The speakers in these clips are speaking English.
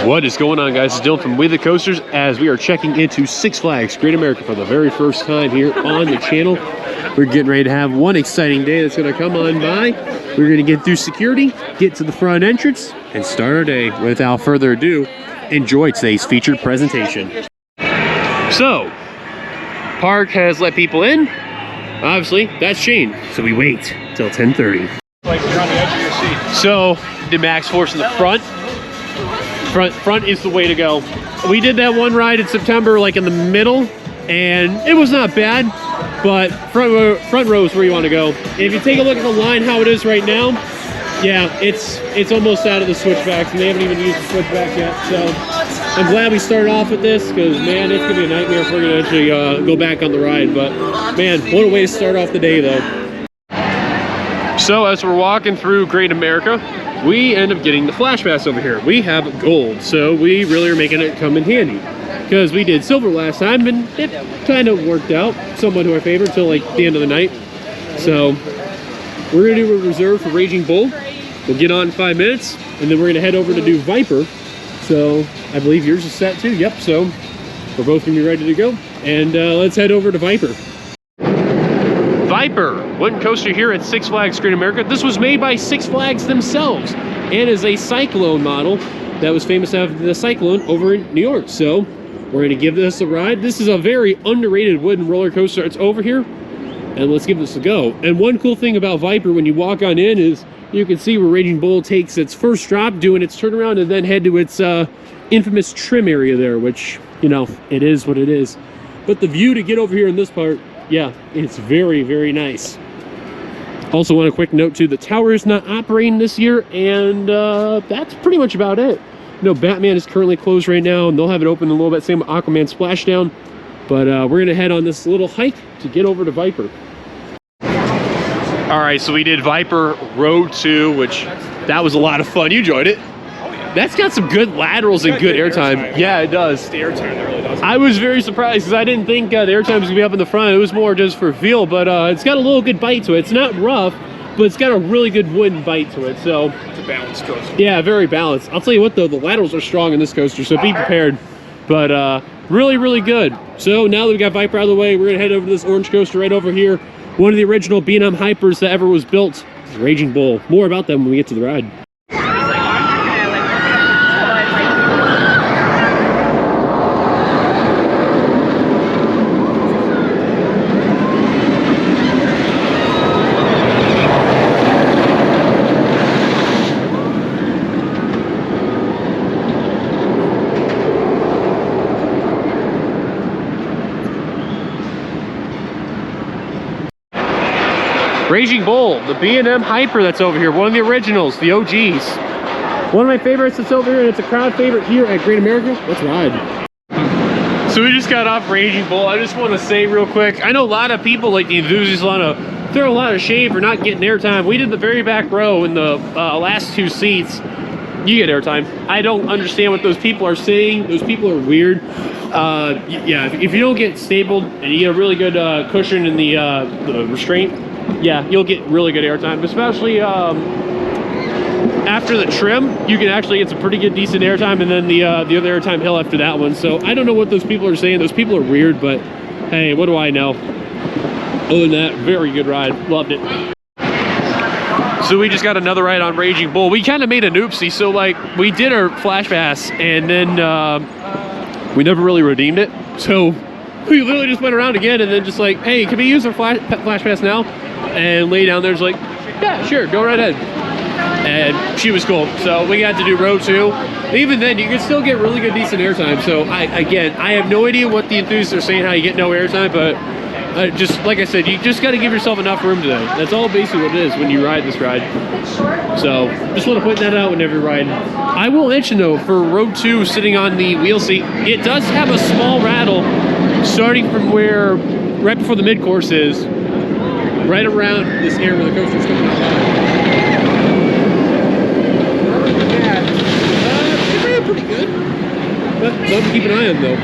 What is going on, guys? It's Dillon from WeTheCoasters as we are checking into Six Flags Great America for the very first time here on the channel. We're getting ready to have one exciting day that's going to come on by. We're going to get through security, get to the front entrance, and start our day. Without further ado, enjoy today's featured presentation. So, park has let people in. Obviously, that's changed, so we wait till 10:30. Like you're on the edge of your seat. So, did max force in the front. Front is the way to go. We did that one ride in September, like in the middle, and it was not bad, but front row is where you want to go. If you take a look at the line, how it is right now, yeah, it's almost out of the switchbacks, and they haven't even used the switchback yet. So I'm glad we started off with this, because man, it's gonna be a nightmare if we're gonna actually go back on the ride. But man, what a way to start off the day, though. So as we're walking through Great America, we end up getting the Flash Pass over here. We have gold, so we really are making it come in handy. Because we did silver last time, and it kind of worked out somewhat to our favor until like the end of the night. So we're gonna do a reserve for Raging Bull. We'll get on in 5 minutes, and then we're gonna head over to do Viper. So I believe yours is set too. Yep. So we're both gonna be ready to go, and let's head over to Viper. Viper, wooden coaster here at Six Flags Great America. This was made by Six Flags themselves and is a Cyclone model that was famous after the Cyclone over in New York. So we're going to give this a ride. This is a very underrated wooden roller coaster. It's over here, and let's give this a go. And one cool thing about Viper when you walk on in is you can see where Raging Bull takes its first drop, doing its turnaround, and then head to its infamous trim area there, which, you know, it is what it is. But the view to get over here in this part, yeah, it's very, very nice. Also want a quick note too, the tower is not operating this year, and that's pretty much about it. You know, Batman is currently closed right now, and they'll have it open in a little bit, same with Aquaman Splashdown. But we're gonna head on this little hike to get over to Viper. All right, so we did Viper Road 2, which that was a lot of fun. You enjoyed it? Oh yeah. That's got some good laterals and good airtime. Yeah, it does. The airtime, it really does. I was very surprised because I didn't think the airtime was gonna be up in the front. It was more just for feel, but it's got a little good bite to it. It's not rough, but it's got a really good wooden bite to it. So it's a balanced coaster. Yeah, very balanced. I'll tell you what though, the laterals are strong in this coaster, so be prepared. But really, really good. So now that we got Viper out of the way, we're gonna head over to this orange coaster right over here. One of the original B&M hypers that ever was built, Raging Bull. More about them when we get to the ride. Raging Bull, the B&M Hyper that's over here, one of the originals, the OGs. One of my favorites that's over here, and it's a crowd favorite here at Great America. Let's ride. So we just got off Raging Bull. I just want to say real quick, I know a lot of people, like the enthusiasts, want to throw a lot of shade for not getting airtime. We did the very back row in the last two seats. You get airtime. I don't understand what those people are saying. Those people are weird. Yeah, if you don't get stabled and you get a really good cushion in the restraint, yeah, you'll get really good airtime, especially after the trim. You can actually get some pretty good, decent airtime, and then the other airtime hill after that one. So I don't know what those people are saying. Those people are weird, but hey, what do I know? Other than that, very good ride. Loved it. So we just got another ride on Raging Bull. We kind of made an oopsie. So like we did our Flash Pass, and then we never really redeemed it. So we literally just went around again, and then just like, hey, can we use our Flash Pass now? And lay down there's like, yeah, sure, go right ahead. And she was cool. So we got to do row 2. Even then, you can still get really good, decent airtime. So I have no idea what the enthusiasts are saying, how you get no airtime, but just like I said, you just got to give yourself enough room today. That's all basically what it is when you ride this ride. So just want to point that out whenever you ride. I will mention though, for row 2, sitting on the wheel seat, it does have a small rattle starting from where, right before the mid-course is, right around this area where the coaster's coming out. Yeah, it ran pretty good. But something to keep an eye on though.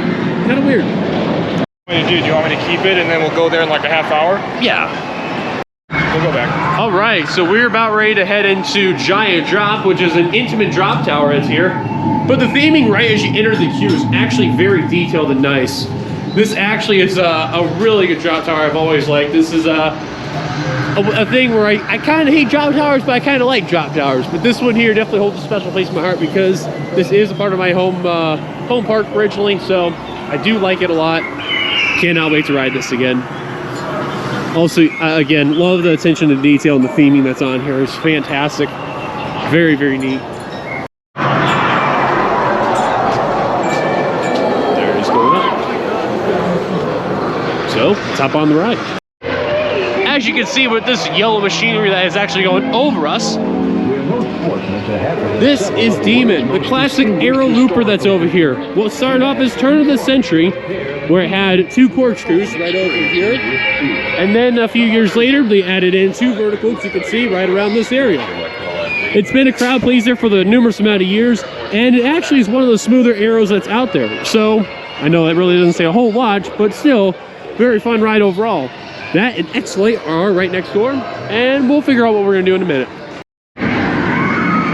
Kind of weird. What do you do? Do you want me to keep it and then we'll go there in like a half hour? Yeah. We'll we'll go back. All right, so we're about ready to head into Giant Drop, which is an intimate drop tower that's here. But the theming right as you enter the queue is actually very detailed and nice. This actually is a really good drop tower I've always liked. This is a thing where I kind of hate drop towers, but I kind of like drop towers. But this one here definitely holds a special place in my heart because this is a part of my home park originally, so I do like it a lot. Cannot wait to ride this again. Also, again, love the attention to detail and the theming that's on here. It's fantastic. Very, very neat. There it is going up. So, let's hop on the ride. As you can see with this yellow machinery that is actually going over us, this is Demon, the classic aero looper that's over here. What started off as turn of the century, where it had 2 corkscrews right over here, and then a few years later they added in 2 verticals, you can see right around this area. It's been a crowd pleaser for the numerous amount of years, and it actually is one of the smoother aeros that's out there. So I know that really doesn't say a whole lot, but still very fun ride overall. That and X-Flight are right next door, and we'll figure out what we're gonna do in a minute.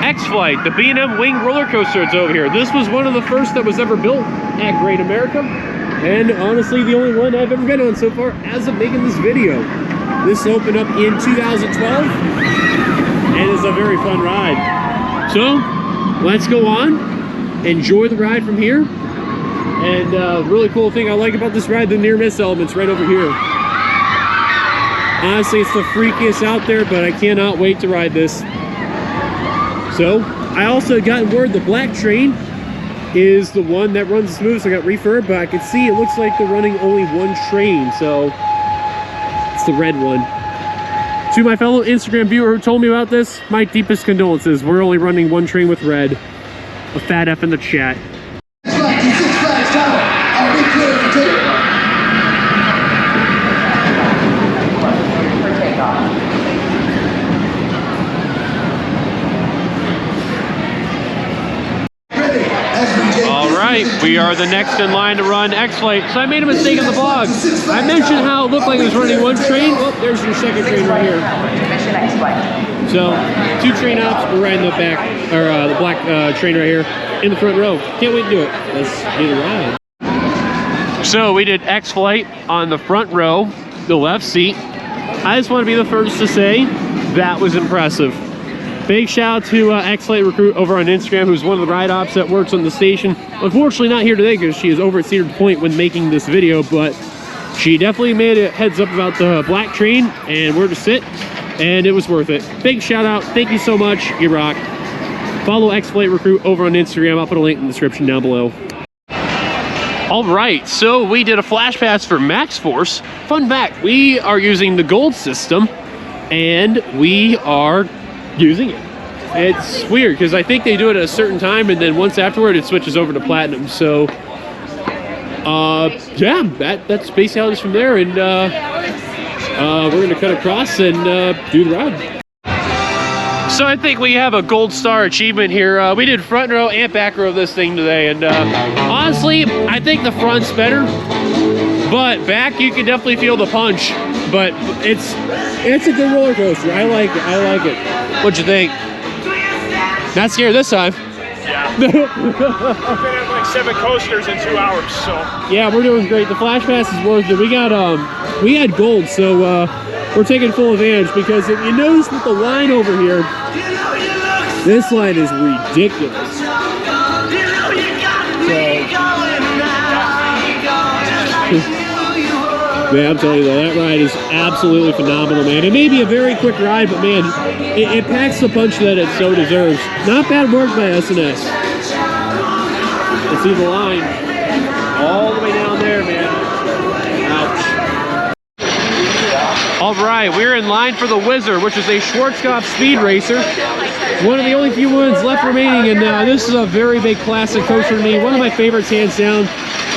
X-Flight, the B&M wing roller coaster that's over here. This was one of the first that was ever built at Great America, and honestly the only one I've ever been on so far as of making this video. This opened up in 2012, and it's a very fun ride. So, let's go on, enjoy the ride from here, and really cool thing I like about this ride, the near-miss element's right over here. Honestly, it's the freakiest out there, but I cannot wait to ride this. So, I also got word the black train is the one that runs the smoothest. I got refurb, but I can see it looks like they're running only 1 train, so it's the red one. To my fellow Instagram viewer who told me about this, my deepest condolences. We're only running 1 train with red. A fat F in the chat. We are the next in line to run X-Flight. So I made a mistake in the vlog. I mentioned how it looked like it was running 1 train. Oh, there's your second train right here. So 2 train ops. We're riding the back, or the black train right here in the front row. Can't wait to do it. Let's get a ride. So we did X-Flight on the front row, the left seat. I just want to be the first to say that was impressive. Big shout out to X-Flight Recruit over on Instagram, who's one of the ride ops that works on the station. Unfortunately not here today because she is over at Cedar Point when making this video, but she definitely made a heads up about the black train and where to sit, and it was worth it. Big shout out, thank you so much, you rock. Follow X-Flight Recruit over on Instagram. I'll put a link in the description down below. All right, so we did a flash pass for Max Force. Fun fact, we are using the gold system and we are using it. It's weird because I think they do it at a certain time and then once afterward it switches over to platinum. So yeah, that's basically how it is from there, and we're gonna cut across and do the ride. So I think we have a gold star achievement here. We did front row and back row of this thing today, and honestly I think the front's better, but back you can definitely feel the punch. But it's a good roller coaster. I like it. What'd you think? Not scared this time. Yeah. I've been at like 7 coasters in 2 hours, so. Yeah, we're doing great. The flash pass is worth it. We had gold, so we're taking full advantage because if you notice with the line over here, this line is ridiculous. Man, I'm telling you though, that ride is absolutely phenomenal, man. It may be a very quick ride, but man, it packs the punch that it so deserves. Not bad work by SNS. Let's see the line. All the way down there, man. Ouch. All right, we're in line for the Whizzer, which is a Schwarzkopf speed racer. One of the only few ones left remaining, and this is a very big classic coaster to me. One of my favorites, hands down.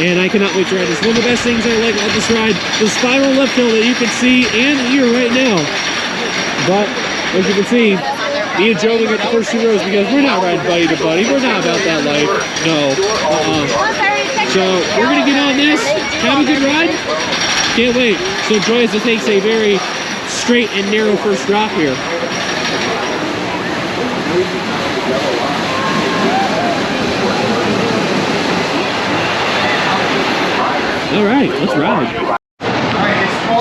And I cannot wait to ride this. One of the best things I like about this ride, the spiral left hill that you can see and hear right now. But, as you can see, me and Joe will get the first 2 rows because we're not riding buddy to buddy. We're not about that life. No. So, we're going to get on this, have a good ride. Can't wait. So, Joy takes a very straight and narrow first drop here. All right, let's ride.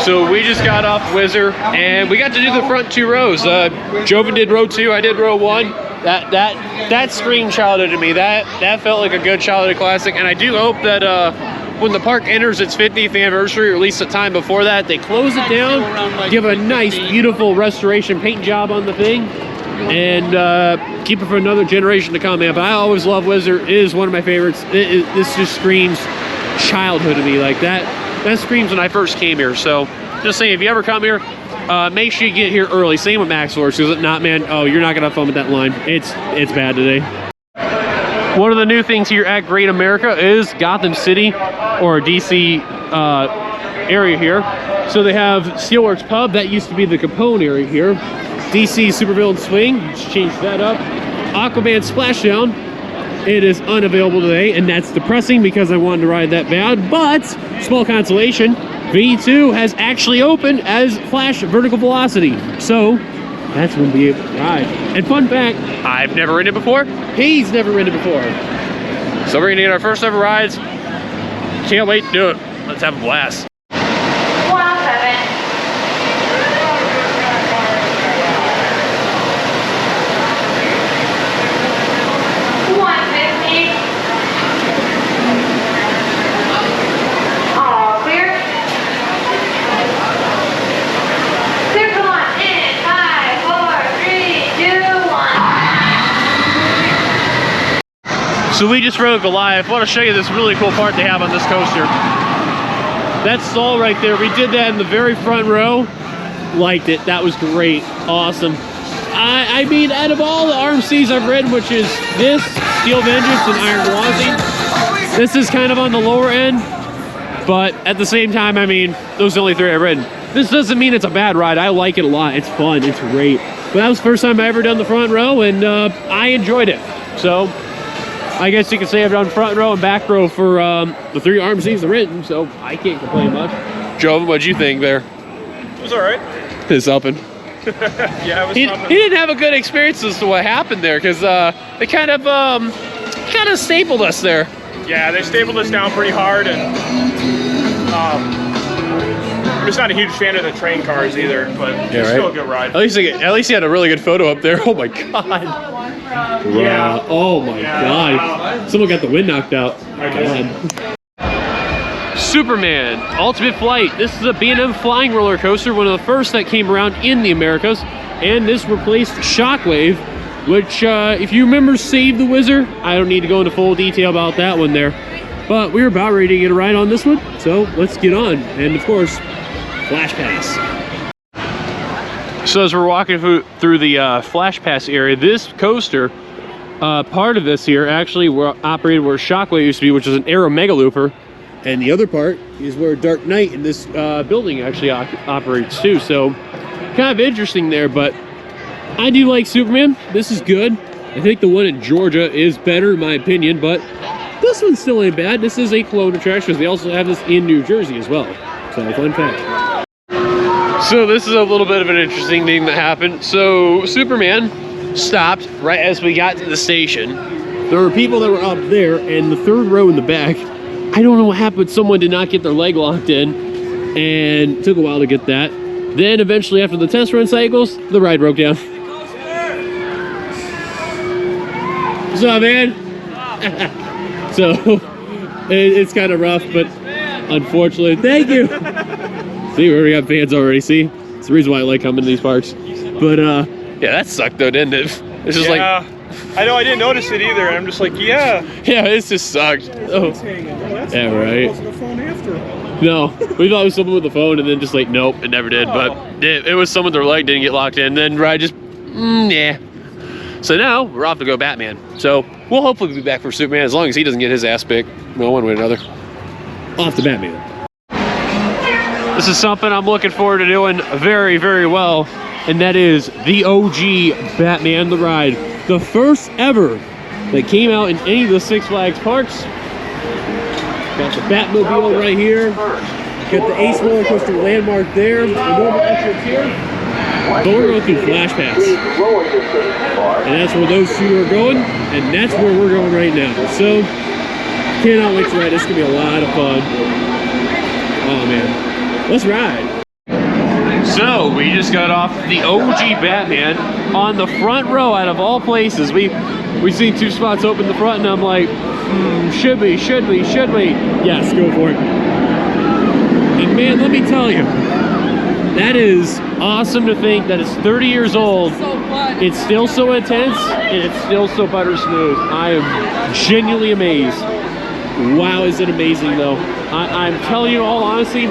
So we just got off Whizzer, and we got to do the front 2 rows. Joven did row 2, I did row 1. That screamed childhood to me. That felt like a good childhood classic, and I do hope that when the park enters its 50th anniversary, or at least a time before that, they close it down, give a nice, beautiful restoration paint job on the thing, and keep it for another generation to come, man. But I always love Whizzer. It is one of my favorites. This just screams childhood to me. Like that screams when I first came here. So just saying, if you ever come here, make sure you get here early. Same with Max Force, because if not, man, oh, you're not gonna have fun with that line. It's bad today. One of the new things here at Great America is Gotham City, or DC area here. So they have Steelworks Pub. That used to be the Capone area here. DC Supervillain Swing, just changed that up. Aquaman Splashdown, it is unavailable today, and that's depressing because I wanted to ride that bad. But small consolation, V2 has actually opened as Flash Vertical Velocity, so that's when we'll be able to ride. And fun fact, I've never ridden it before. He's never ridden it before. So we're gonna get our first ever rides. Can't wait to do it. Let's have a blast. 107. 150. All clear. Clear, come on. In 5, 4, 3, 2, 1. So we just rode Goliath. I want to show you this really cool part they have on this coaster. That stall right there, we did that in the very front row. Liked it. That was great. Awesome. I mean, out of all the RMCs I've ridden, which is this, Steel Vengeance, and Iron Velocity, this is kind of on the lower end. But at the same time, I mean, those are the only 3 I've ridden. This doesn't mean it's a bad ride. I like it a lot. It's fun. It's great. But that was the first time I ever done the front row, and I enjoyed it. So I guess you could say I've done front row and back row for the 3 RMCs I've ridden, so I can't complain much. Joe, what'd you think there? It was all right. It's helping. Yeah, it was He something. didn't have a good experience as to what happened there, because they kind of stapled us there. Yeah, they stapled us down pretty hard, and I'm just not a huge fan of the train cars either, but it's still a good ride. At least he had a really good photo up there. Oh my god. Yeah. Wow. Oh my god. Someone got the wind knocked out. God. Superman Ultimate Flight. This is a B&M flying roller coaster, one of the first that came around in the Americas, and this replaced Shockwave, which if you remember Save the Whizzer, I don't need to go into full detail about that one there, but we're about ready to get a ride on this one, so let's get on. And of course, Flash Pass. So as we're walking through the Flash Pass area, this coaster, part of this here actually operated where Shockwave used to be, which is an Aero Mega Looper, and the other part is where Dark Knight in this building actually operates too. So kind of interesting there, but I do like Superman. This is good. I think the one in Georgia is better in my opinion, but this one still ain't bad. This is a clone attraction because they also have this in New Jersey as well. So fun fact. So this is a little bit of an interesting thing that happened. So Superman stopped right as we got to the station. There were people that were up there, and the 3rd row in the back, I don't know what happened. Someone did not get their leg locked in, and it took a while to get that. Then eventually, after the test run cycles, the ride broke down. What's up, man? So it's kind of rough, but unfortunately, thank you. See, we already got fans already. See, it's the reason why I like coming to these parks. But yeah, that sucked though, didn't it? It's just like, I know, I didn't notice it either, and I'm just like, yeah, it just sucked. Oh. that's Yeah, right. The phone after all. No, we thought it was someone with the phone, and then just like, nope, it never did. But it was someone their leg didn't get locked in. Then ride just, yeah. So now we're off to go Batman. So we'll hopefully be back for Superman as long as he doesn't get his ass picked. No, one way or another. Off to Batman. This is something I'm looking forward to doing very, very well, and that is the OG Batman the Ride. The first ever that came out in any of the Six Flags parks. Got the Batmobile right here. Got the Ace Roller Coaster landmark there. The normal entrance here. But we're going through Flash Pass. And that's where those two are going, and that's where we're going right now. So, cannot wait to ride. This is going to be a lot of fun. Oh, man. Let's ride. So, we just got off the OG Batman on the front row out of all places. We've seen two spots open in the front, and I'm like, should we? Yes, go for it. And man, let me tell you, that is awesome to think that it's 30 years old. It's still so intense, and it's still so butter smooth. I am genuinely amazed. Wow, is it amazing though. I'm telling you all honesty,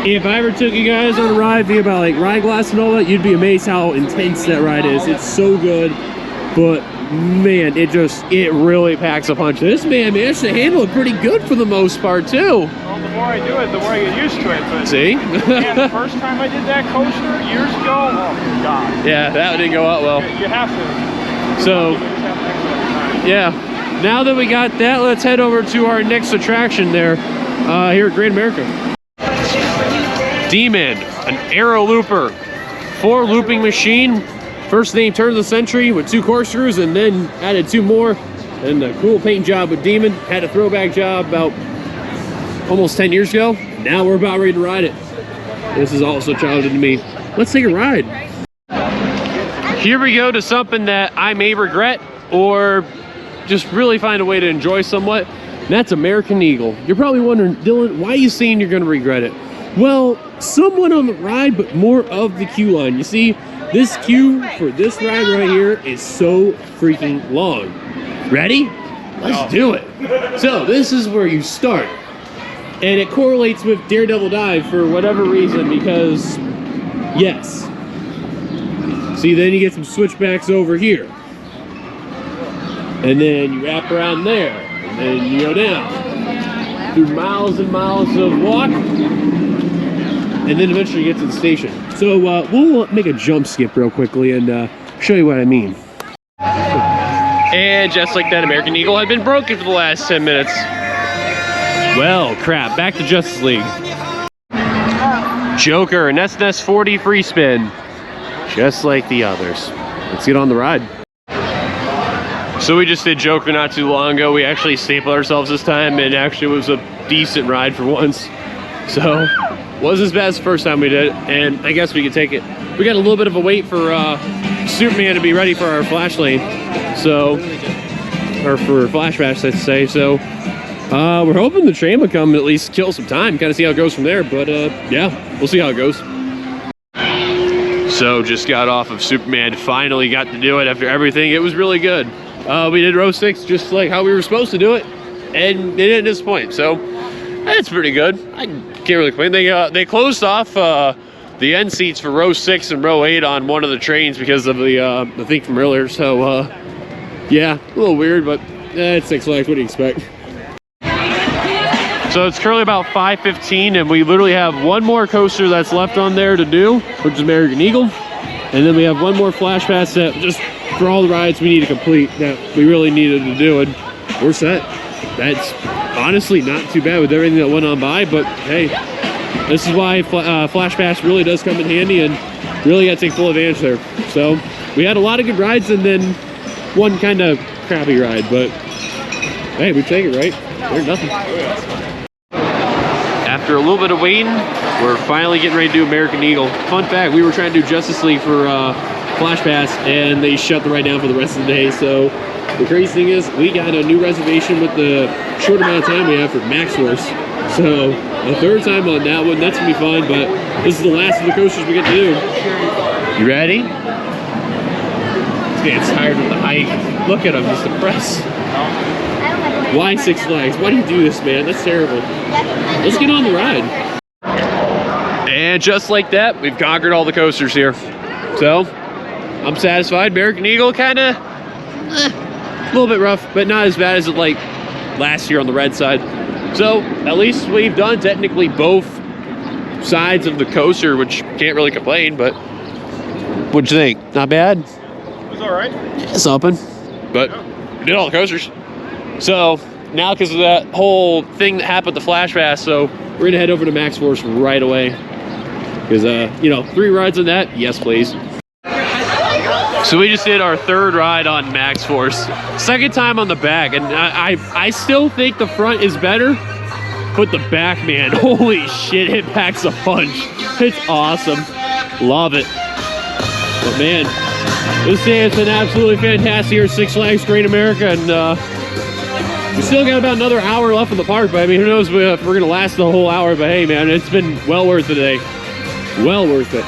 if I ever took you guys on a ride via about like ride glass and all that, you'd be amazed how intense that ride is. It's so good, but man, it really packs a punch. This man managed to handle it pretty good for the most part too. Well, the more I do it, the more I get used to it. But see? man, the first time I did that coaster years ago, oh my God. Yeah, that didn't go out well. You have to. So, yeah. Now that we got that, let's head over to our next attraction there, here at Great America. D-Man, an aero looper, 4 looping machine. First name turn of the century with 2 corkscrews, and then added 2 more. And a cool paint job with Demon. Had a throwback job about almost 10 years ago. Now we're about ready to ride it. This is also childhood to me. Let's take a ride. Here we go to something that I may regret or just really find a way to enjoy somewhat. And that's American Eagle. You're probably wondering, Dylan, why are you saying you're going to regret it? Well, somewhat on the ride, but more of the queue line. You see, this queue for this ride right here is so freaking long. Ready? Let's do it. So this is where you start. And it correlates with Daredevil Dive for whatever reason, because yes. See, then you get some switchbacks over here. And then you wrap around there. And then you go down. Through miles and miles of walk. And then eventually you get to the station. So we'll make a jump skip real quickly and show you what I mean. And just like that, American Eagle had been broken for the last 10 minutes. Well, crap, back to Justice League. Joker, an SNS 40 free spin. Just like the others. Let's get on the ride. So we just did Joker not too long ago. We actually stapled ourselves this time, and actually it was a decent ride for once. So, wasn't as bad as the first time we did it, and I guess we could take it. We got a little bit of a wait for Superman to be ready for our flash lane. So, or for Flash Bash, let's say. So, we're hoping the train will come and at least kill some time, kind of see how it goes from there. But yeah, we'll see how it goes. So, just got off of Superman, finally got to do it after everything. It was really good. We did row 6 just like how we were supposed to do it, and they didn't disappoint. So, that's pretty good. I can't really complain. They closed off the end seats for row 6 and row 8 on one of the trains because of the thing from earlier. So yeah, a little weird, but it's Six Flags. What do you expect? So it's currently about 5:15, and we literally have one more coaster that's left on there to do, which is American Eagle, and then we have one more Flash Pass that just for all the rides we need to complete that we really needed to do, and we're set. That's honestly not too bad with everything that went on by, but hey, this is why Flash Pass really does come in handy, and really got to take full advantage there. So we had a lot of good rides and then one kind of crappy ride, but hey, we take it, right? There's nothing. After a little bit of waiting, we're finally getting ready to do American Eagle. Fun fact, we were trying to do Justice League for Flash Pass, and they shut the ride down for the rest of the day. So the crazy thing is, we got a new reservation with the short amount of time we have for Max Force. So a third time on that one. That's gonna be fun, but this is the last of the coasters we get to do. You ready? This man's tired of the hike. Look at him, he's depressed. Why Six Flags? Why do you do this, man? That's terrible. Let's get on the ride. And just like that, we've conquered all the coasters here. So, I'm satisfied. American Eagle kind of a little bit rough, but not as bad as it like last year on the red side. So, at least we've done technically both sides of the coaster, which can't really complain, but what'd you think? Not bad? It was alright. It's open, but we did all the coasters. So now, because of that whole thing that happened at the Flash Pass, so we're gonna head over to Max Force right away. Because, you know, 3 rides on that, yes, please. So we just did our 3rd ride on Max Force. 2nd time on the back, and I still think the front is better, but the back, man, holy shit, it packs a punch. It's awesome. Love it. But man, this day has been absolutely fantastic here at Six Flags Great America, and we still got about another hour left in the park, but I mean, who knows if we're gonna last the whole hour, but hey man, it's been well worth it today. Well worth it.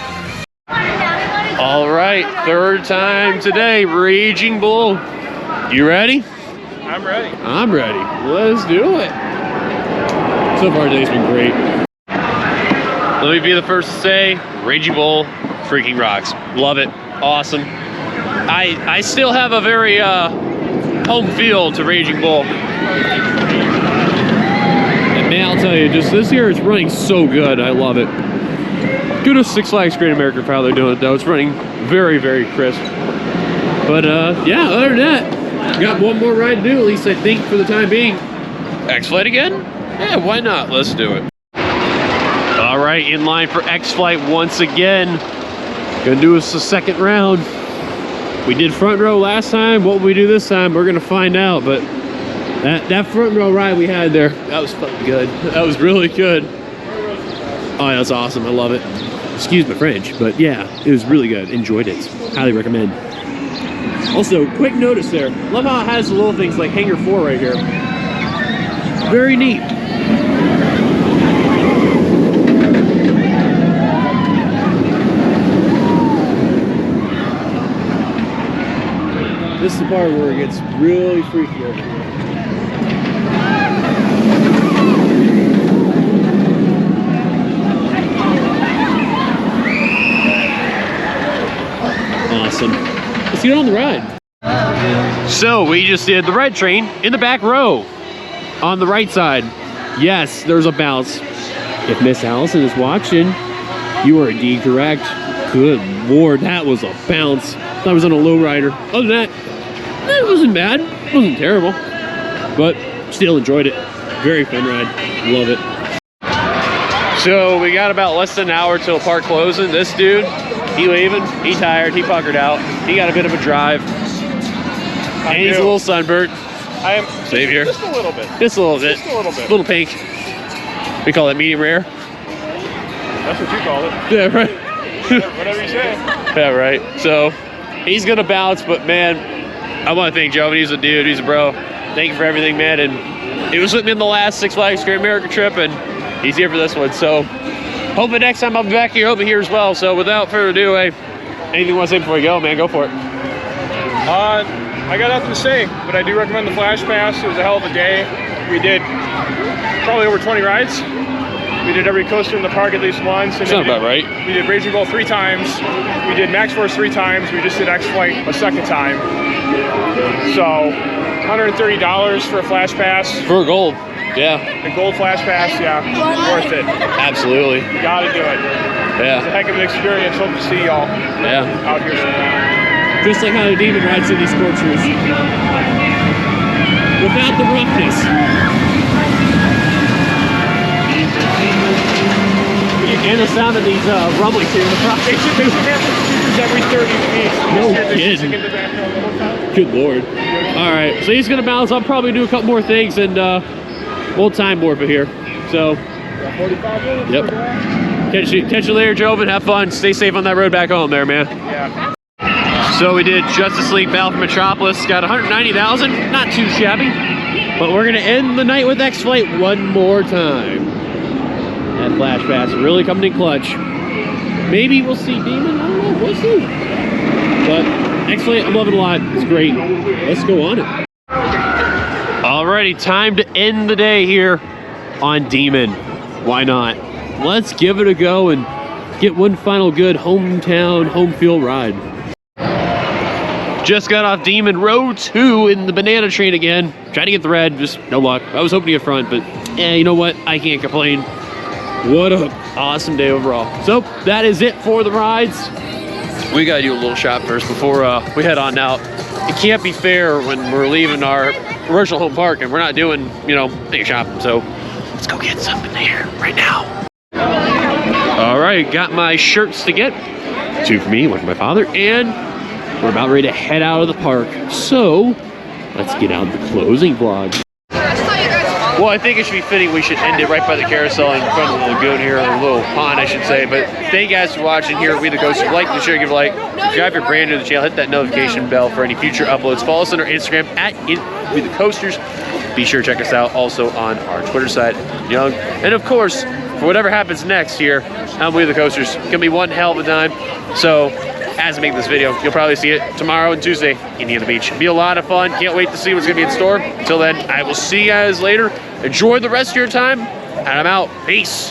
All right, 3rd time today, Raging Bull. You ready? I'm ready. I'm ready. Let's do it. So far today's been great. Let me be the first to say, Raging Bull freaking rocks. Love it. Awesome. I still have a very home feel to Raging Bull. And man, I'll tell you, just this year it's running so good. I love it. Kudos to Six Flags Great America for how they're doing it though. It's running very, very crisp. But yeah, other than that, got one more ride to do, at least I think for the time being. X-Flight again? Yeah, why not? Let's do it. All right, in line for X-Flight once again. Gonna do us a 2nd round. We did front row last time. What will we do this time? We're gonna find out, but that front row ride we had there, that was fucking good. That was really good. Oh, yeah, that's awesome. I love it. Excuse my French, but yeah, it was really good. Enjoyed it. Highly recommend. Also, quick notice there. Love how it has the little things like Hangar 4 right here. Very neat. This is the part where it gets really freaky over here. Awesome. Let's get on the ride. So we just did the red train in the back row on the right side. Yes, there's a bounce. If Miss Allison is watching, you are indeed correct. Good Lord, that was a bounce. I was on a low rider. Other than that, it wasn't bad. It wasn't terrible, but still enjoyed it. Very fun ride. Love it. So we got about less than an hour till park closing. This dude, he leaving, he tired, he puckered out. He got a bit of a drive. And he's a little sunburnt. I am. Save here. Just a little bit. Just a little bit. Just a little bit. Little pink. We call it medium rare. That's what you call it. Yeah, right. Whatever you say. Yeah, right. So he's gonna bounce, but man, I want to thank Joe. He's a dude. He's a bro. Thank you for everything, man. And he was with me in the last Six Flags Great America trip, and he's here for this one. So hoping next time I'll be back here, he'll be here as well. So without further ado, anything you want to say before we go, man? Go for it. I got nothing to say, but I do recommend the Flash Pass. It was a hell of a day. We did probably over 20 rides. We did every coaster in the park at least once. And Sounds about right. We did Raging Bull 3 times. We did Max Force 3 times. We just did X-Flight a 2nd time. So $130 for a Flash Pass. For a gold. Yeah. The gold Flash Pass, yeah, worth it. Absolutely. You gotta do it. It's a Yeah. heck of an experience. Hope to see y'all Yeah. out here sometime. Just like how the Demon rides in these scorchers. Without the roughness. And the sound of these rumblings here in the front. They should have speakers every 30 feet. No They're kidding. singing in the background the whole time. Good Lord. All right, so he's gonna bounce. I'll probably do a couple more things and we'll time warp it here. So, 45 minutes. yep. Catch you later, Joven. Have fun. Stay safe on that road back home there, man. Yeah. So we did Justice League Battle for Metropolis. Got 190,000. Not too shabby. But we're gonna end the night with X-Flight one more time. That Flash Pass really coming in clutch. Maybe we'll see Demon. I don't know. We'll see. But X-Flight, I'm loving a lot. It's great. Let's go on it. Alrighty, time to end the day here on Demon. Why not? Let's give it a go and get one final good hometown, home field ride. Just got off Demon Row 2 in the banana train again. Tried to get the red, just no luck. I was hoping to get front, but you know what? I can't complain. What an awesome day overall. So that is it for the rides. We gotta do a little shop first before we head on out. It can't be fair when we're leaving our original home park and we're not doing, any shopping. So let's go get something here right now. All right, got my shirts to get. 2 for me, 1 for my father, and we're about ready to head out of the park. So let's get out the closing vlog. Well, I think it should be fitting we should end it right by the carousel in front of the lagoon here, or a little pond, I should say. But thank you guys for watching here at WeTheCoasters. Like and share, give a like. Subscribe if you're brand new to the channel. Hit that notification bell for any future uploads. Follow us on our Instagram at WeTheCoasters. Be sure to check us out also on our Twitter site, Young. And of course, for whatever happens next here on WeTheCoasters, it's gonna be one hell of a time. So as I make this video, you'll probably see it tomorrow and Tuesday, Indiana Beach. It'll be a lot of fun. Can't wait to see what's gonna be in store. Until then, I will see you guys later. Enjoy the rest of your time, and I'm out. Peace.